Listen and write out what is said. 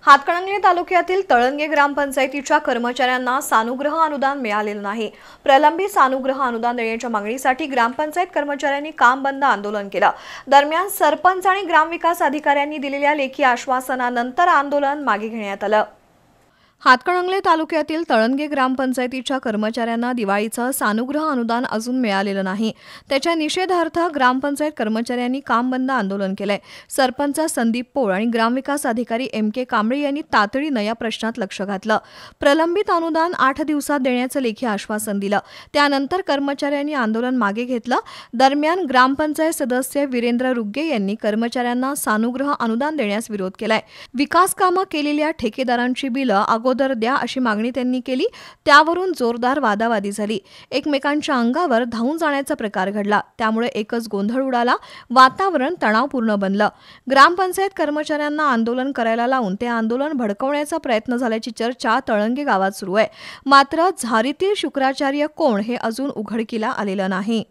हातकणंगले तालुक्यातील तळंगे ग्रामपंचायतीच्या कर्मचाऱ्यांना सानुग्रह अनुदान मिळालेलं नाही। प्रलंबित सानुग्रह अनुदान देण्याच्या मागणीसाठी ग्रामपंचायत कर्मचाऱ्यांनी काम बंद आंदोलन केलं। दरम्यान सरपंच आणि ग्रामविकास अधिकाऱ्यांनी दिलेल्या लेखी आश्वासनानंतर आंदोलन मागे घेण्यात आलं। हातकणंगले तालुक्यातील तळंगे ग्रामपंचायतीच्या कर्मचाऱ्यांना दिवाळीचं सानुग्रह अनुदान अजून मिळालेलं नाही। त्याच्या निषेधार्थ ग्रामपंचायत कर्मचाऱ्यांनी काम बंद आंदोलन केलंय। सरपंच संदीप पोळ आणि ग्रामविकास अधिकारी MK कांबळे यांनी तातडीनं या प्रश्नात लक्ष घातलं। प्रलंबित अनुदान 8 दिवसात देण्याचं लेखी आश्वासन दिलं। त्यानंतर कर्मचाऱ्यांनी आंदोलन मागे घेतलं। दरम्यान ग्रामपंचायत सदस्य वीरेंद्र रुग्गे यांनी कर्मचाऱ्यांना सानुग्रह अनुदान देण्यास विरोध केलाय। विकास कामं केलेल्या ठेकेदारांची बिलं अगोदर द्या अशी मागणी त्यांनी केली। त्यावरून जोरदार वादावादी झाली। एकमेकांच्या अंगावर धावून जाण्याचा प्रकार घडला। त्यामुळे एकच गोंधळ उडाला। वातावरण तणावपूर्ण बनलं। ग्रामपंचायत कर्मचाऱ्यांना आंदोलन करायला लावून ते आंदोलन भडकवण्याचा प्रयत्न झाल्याची चर्चा तळंगे गावात सुरू आहे। मात्र झारीतील शुक्राचार्य कोण हे अजून उघडकीला आलेलं नाही।